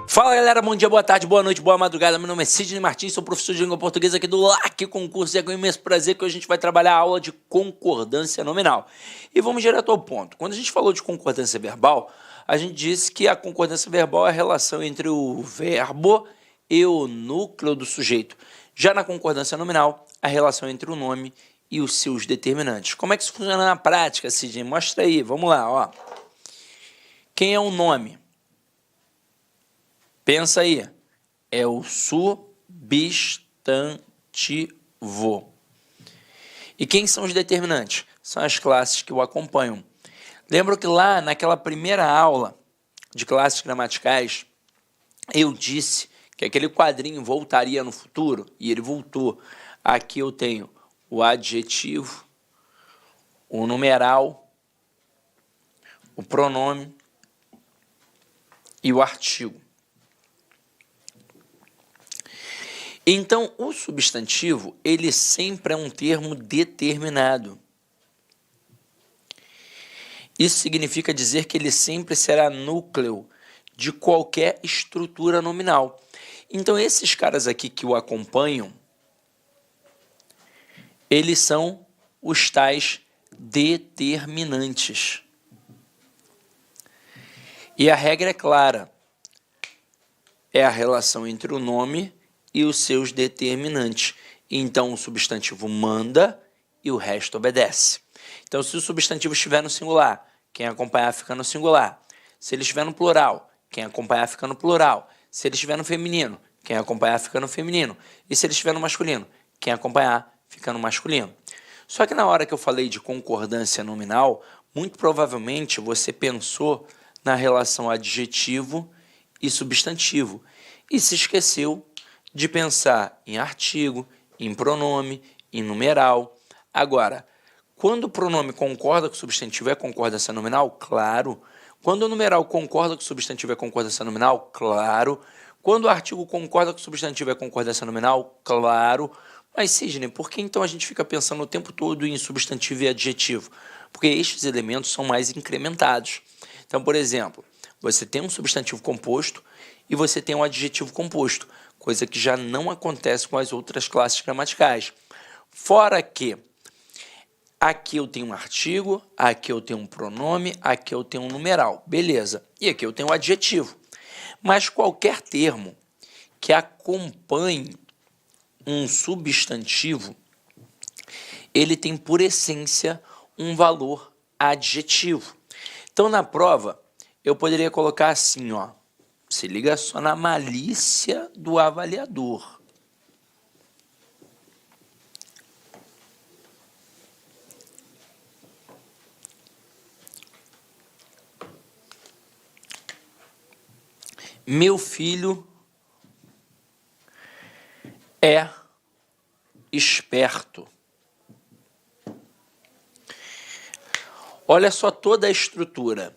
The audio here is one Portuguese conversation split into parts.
Fala galera, bom dia, boa tarde, boa noite, boa madrugada. Meu nome é Sidney Martins, sou professor de língua portuguesa aqui do LAC Concurso e é com imenso prazer que hoje a gente vai trabalhar a aula de concordância nominal. E vamos direto ao ponto. Quando a gente falou de concordância verbal, a gente disse que a concordância verbal é a relação entre o verbo e o núcleo do sujeito. Já na concordância nominal, a relação entre o nome e os seus determinantes. Como é que isso funciona na prática, Sidney? Mostra aí, vamos lá, ó. Quem é o nome? Pensa aí, é o substantivo. E quem são os determinantes? São as classes que o acompanham. Lembra que lá naquela primeira aula de classes gramaticais, eu disse que aquele quadrinho voltaria no futuro, e ele voltou. Aqui eu tenho o adjetivo, o numeral, o pronome e o artigo. Então, o substantivo, ele sempre é um termo determinado. Isso significa dizer que ele sempre será núcleo de qualquer estrutura nominal. Então, esses caras aqui que o acompanham, eles são os tais determinantes. E a regra é clara. É a relação entre o nome e os seus determinantes. Então, o substantivo manda e o resto obedece. Então, se o substantivo estiver no singular, quem acompanhar fica no singular. Se ele estiver no plural, quem acompanhar fica no plural. Se ele estiver no feminino, quem acompanhar fica no feminino. E se ele estiver no masculino, quem acompanhar fica no masculino. Só que na hora que eu falei de concordância nominal, muito provavelmente você pensou na relação adjetivo e substantivo e se esqueceu de pensar em artigo, em pronome, em numeral. Agora, quando o pronome concorda com o substantivo, é concordância nominal? Claro. Quando o numeral concorda com o substantivo, é concordância nominal? Claro. Quando o artigo concorda com o substantivo, é concordância nominal? Claro. Mas, Sidney, por que então a gente fica pensando o tempo todo em substantivo e adjetivo? Porque estes elementos são mais incrementados. Então, por exemplo, você tem um substantivo composto e você tem um adjetivo composto, coisa que já não acontece com as outras classes gramaticais. Fora que aqui eu tenho um artigo, aqui eu tenho um pronome, aqui eu tenho um numeral, beleza. E aqui eu tenho um adjetivo. Mas qualquer termo que acompanhe um substantivo, ele tem por essência um valor adjetivo. Então, na prova, eu poderia colocar assim, ó. Se liga só na malícia do avaliador. Meu filho é esperto. Olha só toda a estrutura.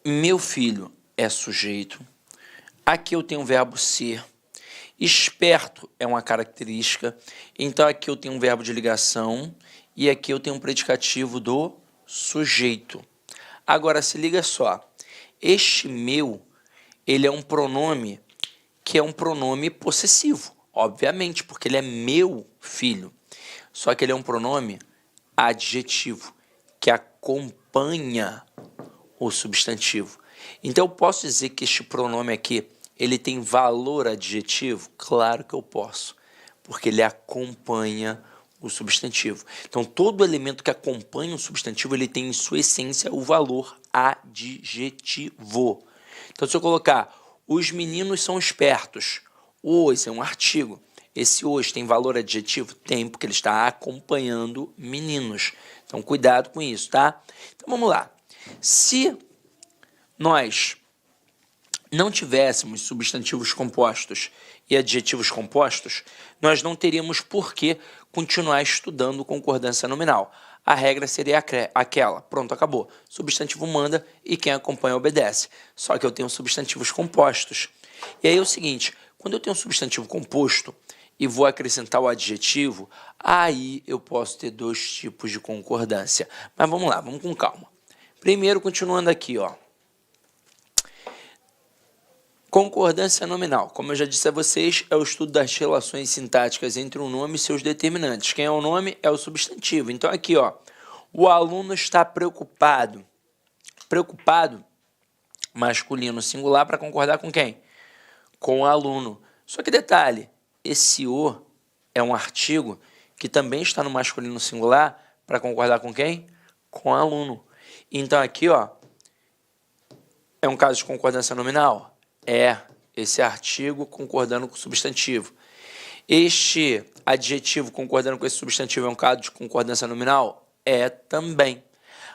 Meu filho é sujeito. Aqui eu tenho o verbo ser. Esperto é uma característica. Então, aqui eu tenho um verbo de ligação e aqui eu tenho um predicativo do sujeito. Agora, se liga só. Este meu, ele é um pronome que é um pronome possessivo, obviamente, porque ele é meu filho. Só que ele é um pronome adjetivo, que acompanha o substantivo. Então, eu posso dizer que este pronome aqui, ele tem valor adjetivo? Claro que eu posso, porque ele acompanha o substantivo. Então, todo elemento que acompanha o substantivo, ele tem em sua essência o valor adjetivo. Então, se eu colocar, os meninos são espertos, os é um artigo. Esse os tem valor adjetivo? Tem, porque ele está acompanhando meninos. Então, cuidado com isso, tá? Então, vamos lá. Se nós não tivéssemos substantivos compostos e adjetivos compostos, nós não teríamos por que continuar estudando concordância nominal. A regra seria aquela, pronto, acabou. Substantivo manda e quem acompanha obedece. Só que eu tenho substantivos compostos. E aí é o seguinte, quando eu tenho um substantivo composto e vou acrescentar o adjetivo, aí eu posso ter dois tipos de concordância. Mas vamos lá, vamos com calma. Primeiro, continuando aqui, ó. Concordância nominal, como eu já disse a vocês, é o estudo das relações sintáticas entre um nome e seus determinantes. Quem é o nome é o substantivo. Então aqui, ó, o aluno está preocupado. Preocupado, masculino singular, para concordar com quem? Com o aluno. Só que detalhe, esse o é um artigo que também está no masculino singular para concordar com quem? Com o aluno. Então aqui, ó, é um caso de concordância nominal? É esse artigo concordando com o substantivo. Este adjetivo concordando com esse substantivo é um caso de concordância nominal? É também.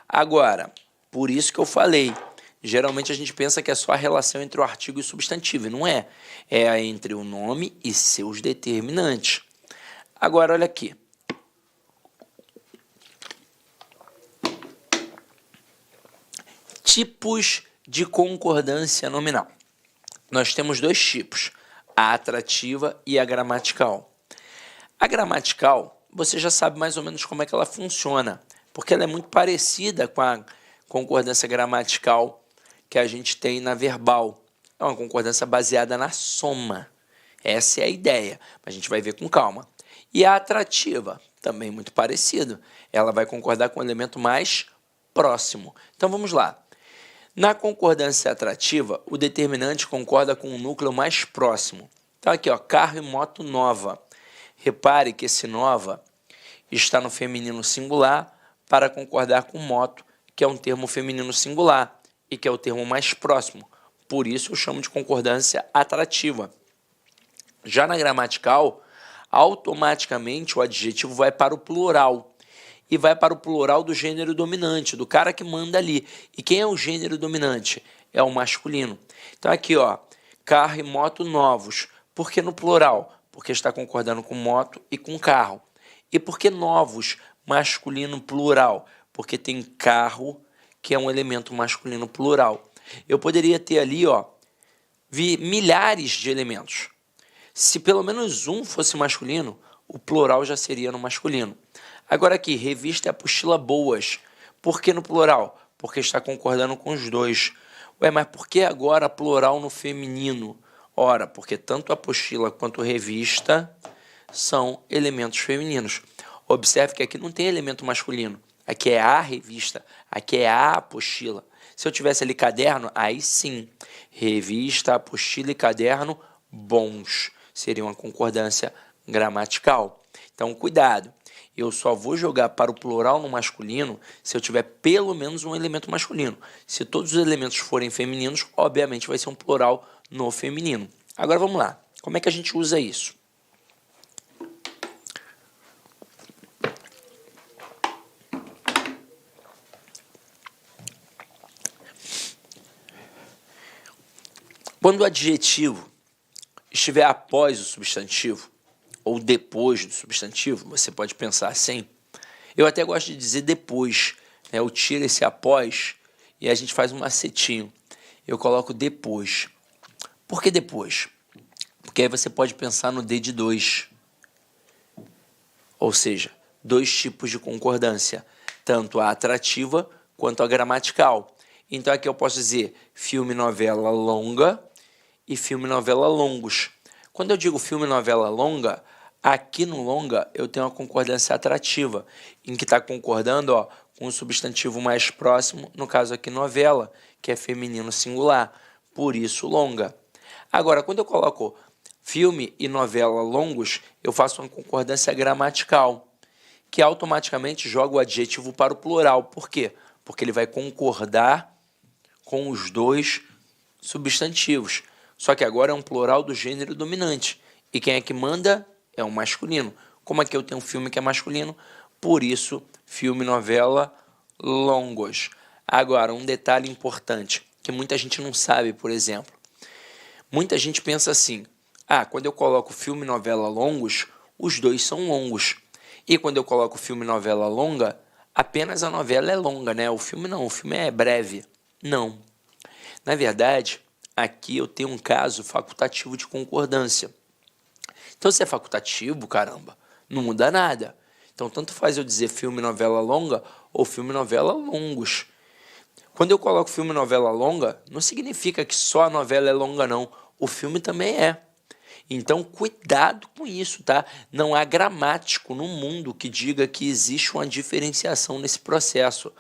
Agora, por isso que eu falei, geralmente a gente pensa que é só a relação entre o artigo e o substantivo, e não é. É entre o nome e seus determinantes. Agora, olha aqui. Tipos de concordância nominal. Nós temos dois tipos, a atrativa e a gramatical. A gramatical, você já sabe mais ou menos como é que ela funciona, porque ela é muito parecida com a concordância gramatical que a gente tem na verbal. É uma concordância baseada na soma. Essa é a ideia, mas a gente vai ver com calma. E a atrativa, também muito parecido. Ela vai concordar com o elemento mais próximo. Então vamos lá. Na concordância atrativa, o determinante concorda com o núcleo mais próximo. Então aqui, ó, carro e moto nova. Repare que esse nova está no feminino singular para concordar com moto, que é um termo feminino singular e que é o termo mais próximo. Por isso eu chamo de concordância atrativa. Já na gramatical, automaticamente o adjetivo vai para o plural. E vai para o plural do gênero dominante, do cara que manda ali. E quem é o gênero dominante? É o masculino. Então aqui, ó, carro e moto novos. Por que no plural? Porque está concordando com moto e com carro. E por que novos? Masculino plural. Porque tem carro, que é um elemento masculino plural. Eu poderia ter ali, ó, milhares de elementos. Se pelo menos um fosse masculino, o plural já seria no masculino. Agora aqui, revista e apostila boas. Por que no plural? Porque está concordando com os dois. Ué, mas por que agora plural no feminino? Ora, porque tanto apostila quanto revista são elementos femininos. Observe que aqui não tem elemento masculino. Aqui é a revista, aqui é a apostila. Se eu tivesse ali caderno, aí sim. Revista, apostila e caderno, bons. Seria uma concordância gramatical. Então, cuidado. Eu só vou jogar para o plural no masculino se eu tiver pelo menos um elemento masculino. Se todos os elementos forem femininos, obviamente vai ser um plural no feminino. Agora vamos lá. Como é que a gente usa isso? Quando o adjetivo estiver após o substantivo, ou depois do substantivo, você pode pensar assim. Eu até gosto de dizer depois, né? Eu tiro esse após e a gente faz um macetinho. Eu coloco depois. Por que depois? Porque aí você pode pensar no D de 2. Ou seja, dois tipos de concordância, tanto a atrativa quanto a gramatical. Então aqui eu posso dizer filme, novela longa e filme, novela longos. Quando eu digo filme, novela longa, aqui no longa eu tenho uma concordância atrativa, em que está concordando, ó, com o substantivo mais próximo, no caso aqui novela, que é feminino singular, por isso longa. Agora, quando eu coloco filme e novela longos, eu faço uma concordância gramatical, que automaticamente joga o adjetivo para o plural. Por quê? Porque ele vai concordar com os dois substantivos. Só que agora é um plural do gênero dominante. E quem é que manda? É um masculino. Como aqui eu tenho um filme que é masculino, por isso, filme, novela, longos. Agora, um detalhe importante, que muita gente não sabe, por exemplo. Muita gente pensa assim, quando eu coloco filme, novela, longos, os dois são longos. E quando eu coloco filme, novela, longa, apenas a novela é longa, né? O filme não, o filme é breve. Não. Na verdade, aqui eu tenho um caso facultativo de concordância. Então, se é facultativo, caramba, não muda nada. Então, tanto faz eu dizer filme, novela longa ou filme, novela longos. Quando eu coloco filme, novela longa, não significa que só a novela é longa, não. o filme também é. Então, cuidado com isso, tá? Não há gramático no mundo que diga que existe uma diferenciação nesse processo.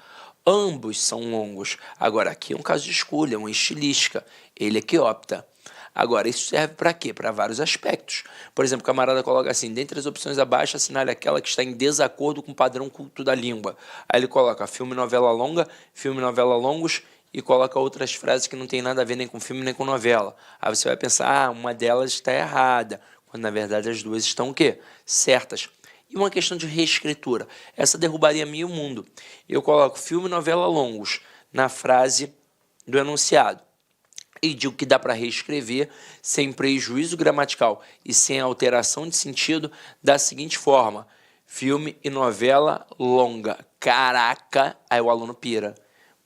Ambos são longos. Agora, aqui é um caso de escolha, uma estilística. Ele é que opta. Agora, isso serve para quê? Para vários aspectos. Por exemplo, o camarada coloca assim: dentre as opções abaixo, assinale aquela que está em desacordo com o padrão culto da língua. Aí ele coloca filme, novela longa, filme, novela longos, e coloca outras frases que não tem nada a ver nem com filme nem com novela. Aí você vai pensar, uma delas está errada, quando na verdade as duas estão o quê? Certas. E uma questão de reescritura. Essa derrubaria meio mundo. Eu coloco filme, novela longos na frase do enunciado e digo que dá para reescrever sem prejuízo gramatical e sem alteração de sentido da seguinte forma: filme e novela longa. Caraca, aí o aluno pira.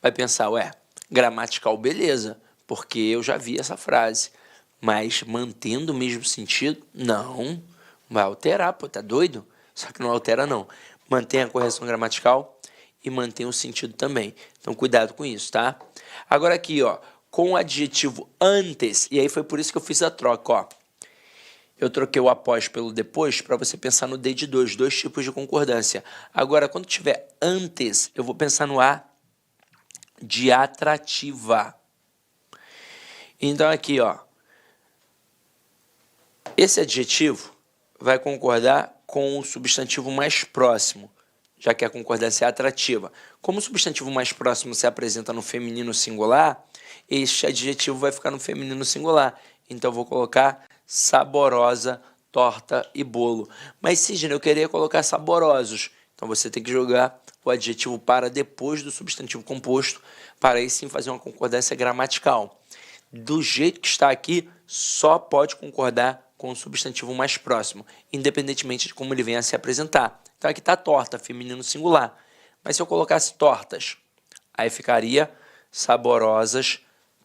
Vai pensar, ué, gramatical beleza, porque eu já vi essa frase, mas mantendo o mesmo sentido? Não, vai alterar, pô, tá doido? Só que não altera não. Mantém a correção gramatical e mantém o sentido também. Então cuidado com isso, tá? Agora aqui, ó, com o adjetivo antes, e aí foi por isso que eu fiz a troca, ó. Eu troquei o após pelo depois para você pensar no D de dois tipos de concordância. Agora, quando tiver antes, eu vou pensar no A de atrativa. Então aqui, ó, esse adjetivo vai concordar com o substantivo mais próximo, já que a concordância é atrativa. Como o substantivo mais próximo se apresenta no feminino singular, este adjetivo vai ficar no feminino singular. Então eu vou colocar saborosa, torta e bolo. Mas, Sidney, eu queria colocar saborosos. Então você tem que jogar o adjetivo para depois do substantivo composto, para aí sim fazer uma concordância gramatical. Do jeito que está aqui, só pode concordar com o substantivo mais próximo, independentemente de como ele venha a se apresentar. Então aqui está torta, feminino singular. Mas se eu colocasse tortas, aí ficaria saborosas,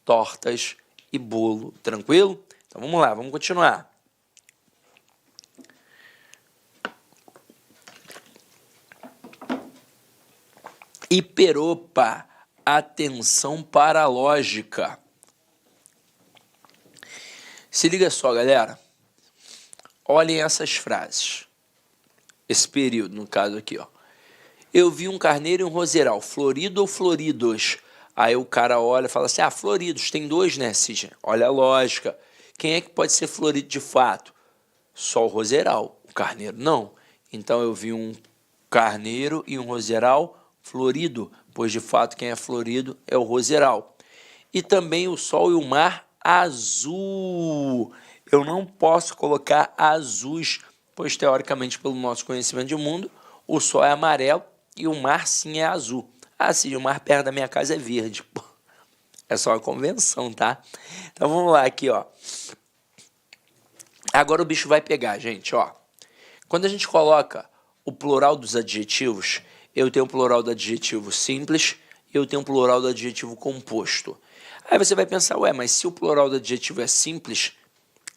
tortas e bolo. Tranquilo? Então vamos lá, vamos continuar. Hiperopa, atenção para a lógica. Se liga só, galera. Olhem essas frases. Esse período, no caso aqui, ó. Eu vi um carneiro e um roseral, florido ou floridos? Aí o cara olha e fala assim, floridos, tem dois, né, Sidney? Olha a lógica. Quem é que pode ser florido de fato? Só o roseral, o carneiro não. Então eu vi um carneiro e um roseral florido, pois de fato quem é florido é o roseral. E também o sol e o mar azul. Eu não posso colocar azuis, pois teoricamente pelo nosso conhecimento de mundo, o sol é amarelo e o mar sim é azul. Sim, o mar perto da minha casa é verde. Pô, é só uma convenção, tá? Então vamos lá aqui, ó. Agora o bicho vai pegar, gente, ó. Quando a gente coloca o plural dos adjetivos, eu tenho o plural do adjetivo simples e eu tenho o plural do adjetivo composto. Aí você vai pensar, mas se o plural do adjetivo é simples,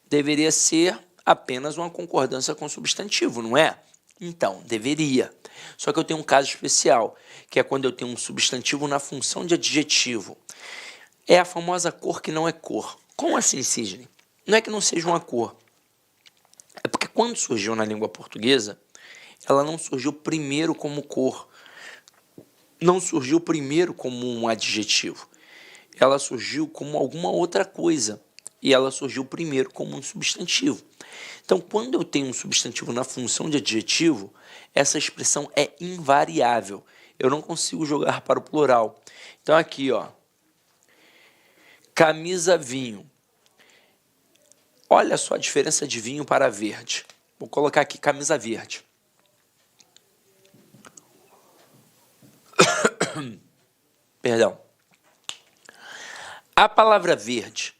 deveria ser apenas uma concordância com o substantivo, não é? Então, deveria. Só que eu tenho um caso especial, que é quando eu tenho um substantivo na função de adjetivo. É a famosa cor que não é cor. Como assim, Sidney? Não é que não seja uma cor. É porque quando surgiu na língua portuguesa, ela não surgiu primeiro como cor. Não surgiu primeiro como um adjetivo. Ela surgiu como alguma outra coisa. E ela surgiu primeiro como um substantivo. Então, quando eu tenho um substantivo na função de adjetivo, essa expressão é invariável. Eu não consigo jogar para o plural. Então, aqui, ó, camisa vinho. Olha só a diferença de vinho para verde. Vou colocar aqui camisa verde. Perdão. A palavra verde,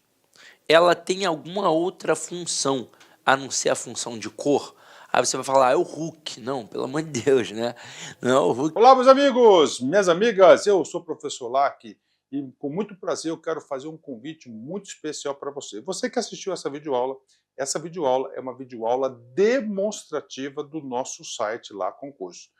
ela tem alguma outra função, a não ser a função de cor? Aí você vai falar, é o Hulk. Não, pelo amor de Deus, né? Não é o Hulk. Olá, meus amigos, minhas amigas, eu sou o professor Lack e com muito prazer eu quero fazer um convite muito especial para você. Você que assistiu essa videoaula é uma videoaula demonstrativa do nosso site lá Concurso.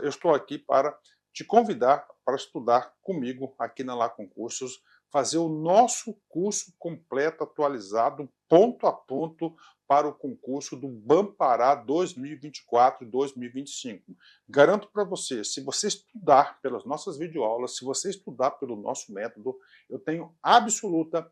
Eu estou aqui para te convidar para estudar comigo aqui na Lá Concursos, fazer o nosso curso completo, atualizado, ponto a ponto, para o concurso do Bampará 2024 e 2025. Garanto para você, se você estudar pelas nossas videoaulas, se você estudar pelo nosso método, eu tenho absoluta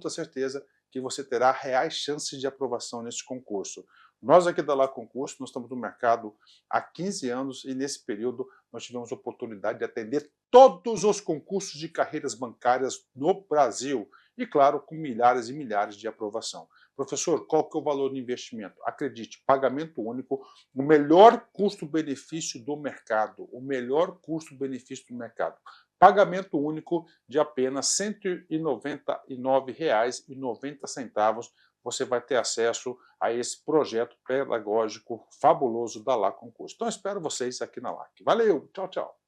certeza que você terá reais chances de aprovação nesse concurso. Nós aqui da Lá Concurso, nós estamos no mercado há 15 anos e nesse período nós tivemos a oportunidade de atender todos os concursos de carreiras bancárias no Brasil e, claro, com milhares e milhares de aprovação. Professor, qual que é o valor do investimento? Acredite, pagamento único, o melhor custo-benefício do mercado, o melhor custo-benefício do mercado. Pagamento único de apenas R$ 199,90. Você vai ter acesso a esse projeto pedagógico fabuloso da Lá Concurso. Então, espero vocês aqui na LAC. Valeu, tchau, tchau.